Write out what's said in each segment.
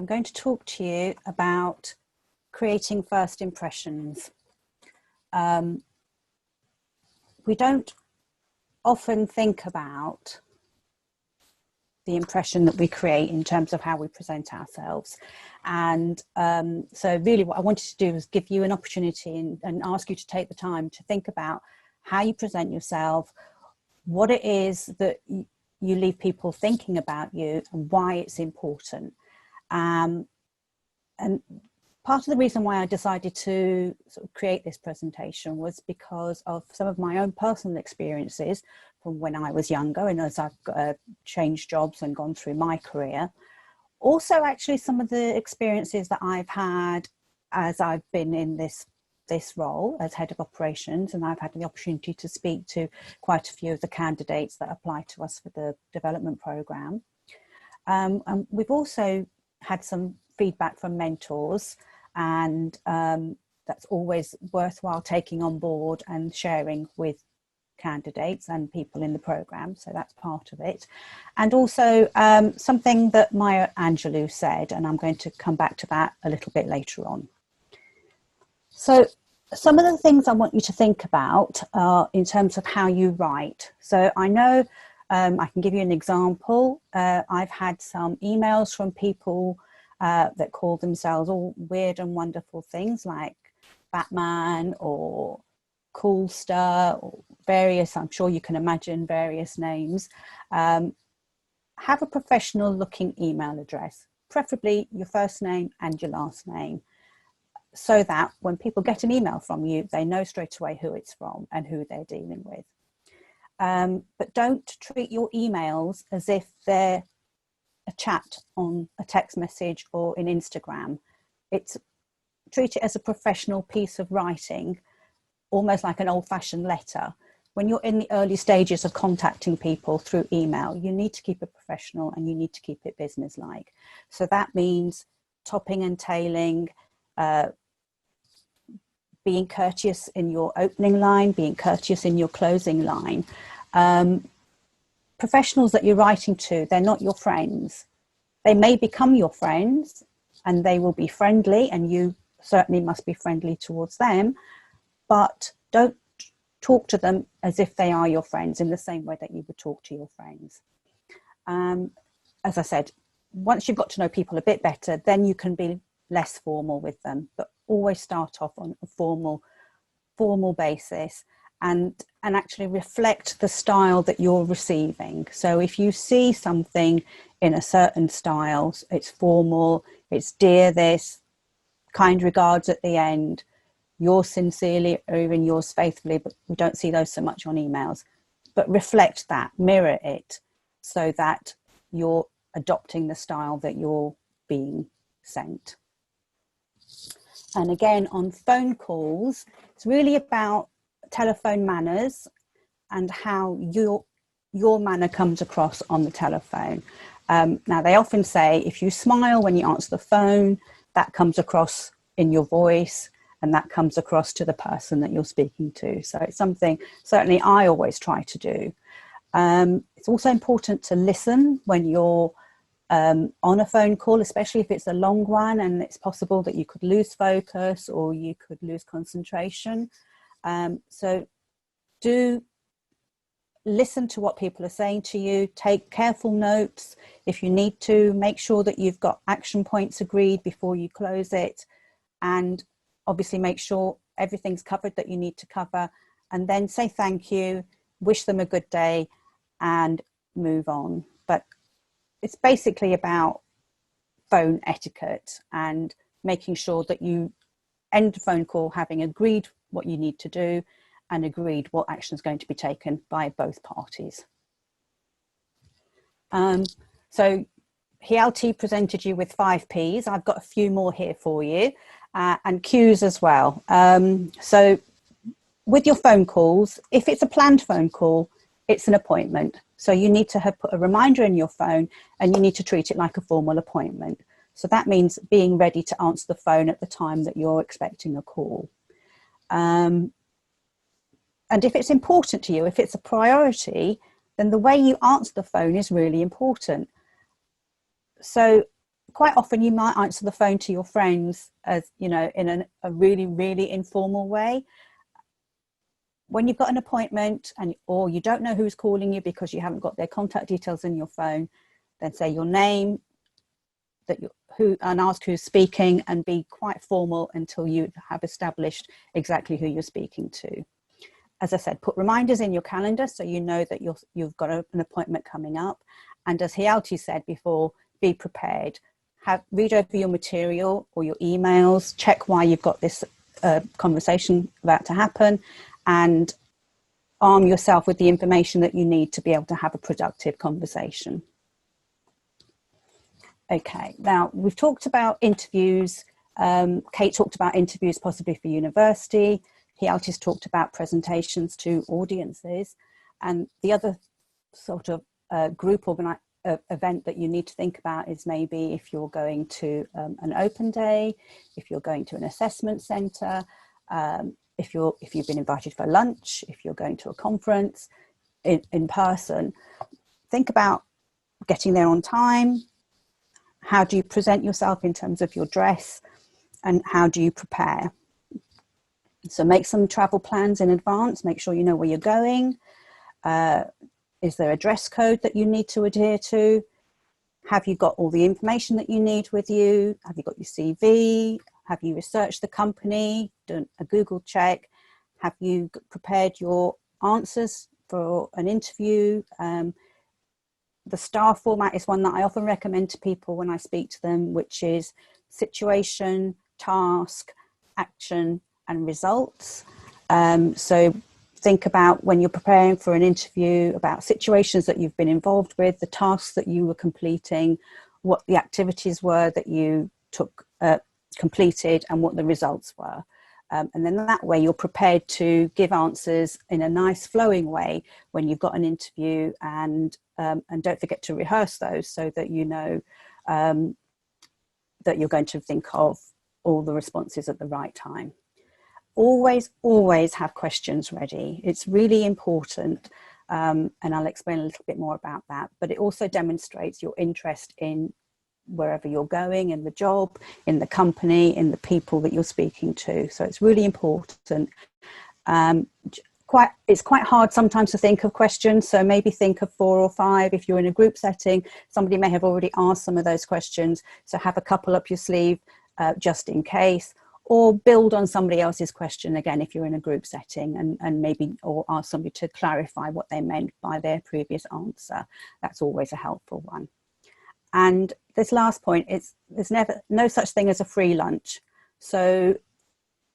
I'm going to talk to you about creating first impressions. We don't often think about the impression that we create in terms of how we present ourselves. And so really what I wanted to do was give you an opportunity and ask you to take the time to think about how you present yourself, what it is that you leave people thinking about you, and why it's important. And part of the reason why I decided to sort of create this presentation was because of some of my own personal experiences from when I was younger and as I've changed jobs and gone through my career. Also, actually, some of the experiences that I've had as I've been in this role as head of operations, and I've had the opportunity to speak to quite a few of the candidates that apply to us for the development programme. And we've also had some feedback from mentors, and that's always worthwhile taking on board and sharing with candidates and people in the programme, so that's part of it. And also something that Maya Angelou said, and I'm going to come back to that a little bit later on. So some of the things I want you to think about in terms of how you write. So I know I can give you an example. I've had some emails from people that call themselves all weird and wonderful things like Batman or Cool Star, or various, I'm sure you can imagine various names. Have a professional looking email address, preferably your first name and your last name, so that when people get an email from you, they know straight away who it's from and who they're dealing with. But don't treat your emails as if they're a chat on a text message or in Instagram. Treat it as a professional piece of writing, almost like an old-fashioned letter. When you're in the early stages of contacting people through email, you need to keep it professional and you need to keep it business-like. So that means topping and tailing, being courteous in your opening line, being courteous in your closing line. Professionals that you're writing to, they're not your friends. They may become your friends and they will be friendly, and you certainly must be friendly towards them, but don't talk to them as if they are your friends in the same way that you would talk to your friends. As I said, once you've got to know people a bit better, then you can be less formal with them, but always start off on a formal basis and actually reflect the style that you're receiving. So if you see something in a certain style, it's formal, it's dear this, kind regards at the end, yours sincerely, or even yours faithfully, but we don't see those so much on emails. But reflect that, mirror it, so that you're adopting the style that you're being sent. And again, on phone calls, it's really about telephone manners and how your manner comes across on the telephone. Now, they often say if you smile when you answer the phone, that comes across in your voice and that comes across to the person that you're speaking to. So it's something certainly I always try to do. It's also important to listen when you're on a phone call, especially if it's a long one and it's possible that you could lose focus or you could lose concentration. So do listen to what people are saying to you, take careful notes. If you need to, make sure that you've got action points agreed before you close it, and obviously make sure everything's covered that you need to cover, and then say thank you, wish them a good day and move on. But it's basically about phone etiquette and making sure that you end the phone call having agreed what you need to do and agreed what action is going to be taken by both parties. So Hjalti presented you with 5 Ps. I've got a few more here for you, and Qs as well. So with your phone calls, if it's a planned phone call, it's an appointment. So you need to have put a reminder in your phone and you need to treat it like a formal appointment. So that means being ready to answer the phone at the time that you're expecting a call. And if it's important to you, if it's a priority, then the way you answer the phone is really important. So quite often you might answer the phone to your friends, as you know, in a really, really informal way. When you've got an appointment or you don't know who's calling you because you haven't got their contact details in your phone, then say your name, and ask who's speaking, and be quite formal until you have established exactly who you're speaking to. As I said, put reminders in your calendar so you know that you've got an appointment coming up. And as Hjalti said before, be prepared. Read over your material or your emails, check why you've got this conversation about to happen, and arm yourself with the information that you need to be able to have a productive conversation. Okay, now we've talked about interviews. Kate talked about interviews possibly for university. Hjalti's talked about presentations to audiences. And the other sort of group event that you need to think about is maybe if you're going to an open day, if you're going to an assessment centre, if you've been invited for lunch, if you're going to a conference in person. Think about getting there on time. How do you present yourself in terms of your dress, and how do you prepare? So make some travel plans in advance, make sure you know where you're going. Is there a dress code that you need to adhere to? Have you got all the information that you need with you? Have you got your CV? Have you researched the company, done a Google check? Have you prepared your answers for an interview? The STAR format is one that I often recommend to people when I speak to them, which is situation, task, action, and results. So think about, when you're preparing for an interview, about situations that you've been involved with, the tasks that you were completing, what the activities were that you completed, and what the results were. And then that way you're prepared to give answers in a nice flowing way when you've got an interview, and don't forget to rehearse those so that you know that you're going to think of all the responses at the right time. Always have questions ready. It's really important, and I'll explain a little bit more about that, but it also demonstrates your interest in wherever you're going, in the job, in the company, in the people that you're speaking to. So it's really important. It's quite hard sometimes to think of questions, so maybe think of 4 or 5. If you're in a group setting, somebody may have already asked some of those questions, so have a couple up your sleeve just in case, or build on somebody else's question again if you're in a group setting, and maybe or ask somebody to clarify what they meant by their previous answer. That's always a helpful one. And this last point is, there's no such thing as a free lunch. So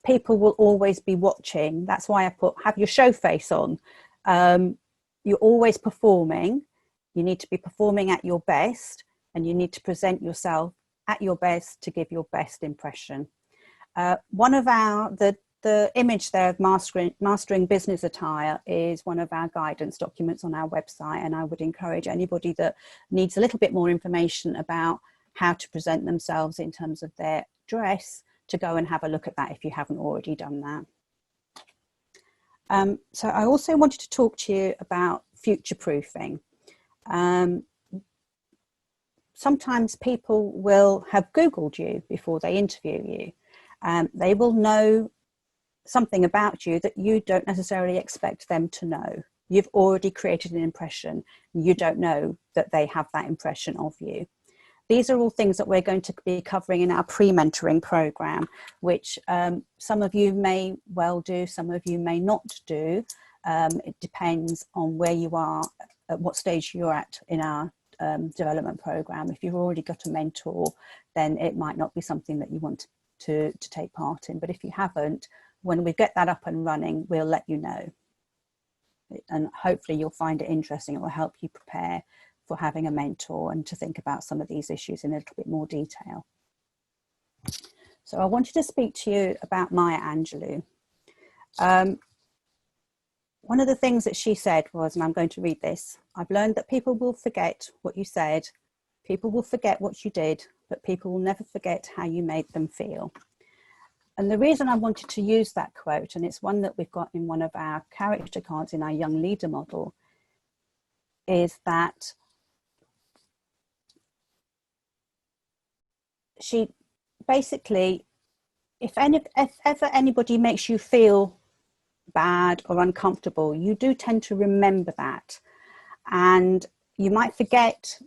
people will always be watching. That's why I put, have your show face on. You're always performing. You need to be performing at your best, and you need to present yourself at your best to give your best impression. One of the image there of mastering business attire is one of our guidance documents on our website, and I would encourage anybody that needs a little bit more information about how to present themselves in terms of their dress to go and have a look at that if you haven't already done that. So I also wanted to talk to you about future proofing. Sometimes people will have Googled you before they interview you. They will know something about you that you don't necessarily expect them to know. You've already created an impression. You don't know that they have that impression of you. These are all things that we're going to be covering in our pre-mentoring program, which some of you may well do, some of you may not do. It depends on where you are, at what stage you're at in our development program. If you've already got a mentor, then it might not be something that you want to take part in. But if you haven't, when we get that up and running, we'll let you know. And hopefully you'll find it interesting. It will help you prepare for having a mentor and to think about some of these issues in a little bit more detail. So I wanted to speak to you about Maya Angelou. One of the things that she said was, and I'm going to read this, "I've learned that people will forget what you said, people will forget what you did, but people will never forget how you made them feel." And the reason I wanted to use that quote, and it's one that we've got in one of our character cards in our young leader model, is that she basically, if ever anybody makes you feel bad or uncomfortable, you do tend to remember that. And you might forget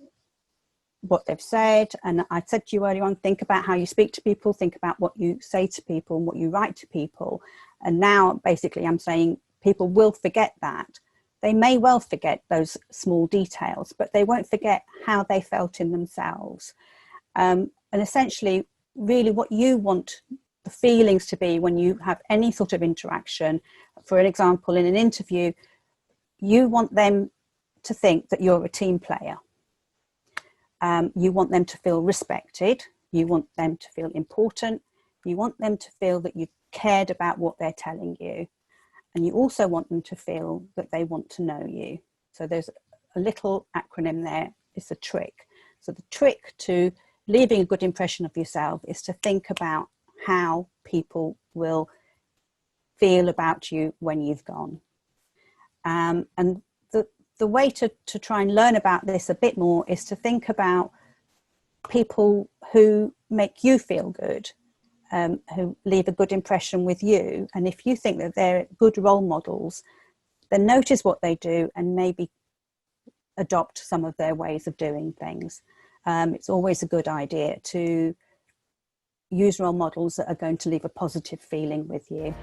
what they've said. And I said to you earlier on, think about how you speak to people, think about what you say to people and what you write to people. And now basically I'm saying people will forget that. They may well forget those small details, but they won't forget how they felt in themselves. And essentially, really what you want the feelings to be when you have any sort of interaction, for an example, in an interview, you want them to think that you're a team player. You want them to feel respected. You want them to feel important. You want them to feel that you've cared about what they're telling you. And you also want them to feel that they want to know you. So there's a little acronym there. It's a trick. So the trick to leaving a good impression of yourself is to think about how people will feel about you when you've gone. And the way to try and learn about this a bit more is to think about people who make you feel good, who leave a good impression with you. And if you think that they're good role models, then notice what they do and maybe adopt some of their ways of doing things. It's always a good idea to use role models that are going to leave a positive feeling with you.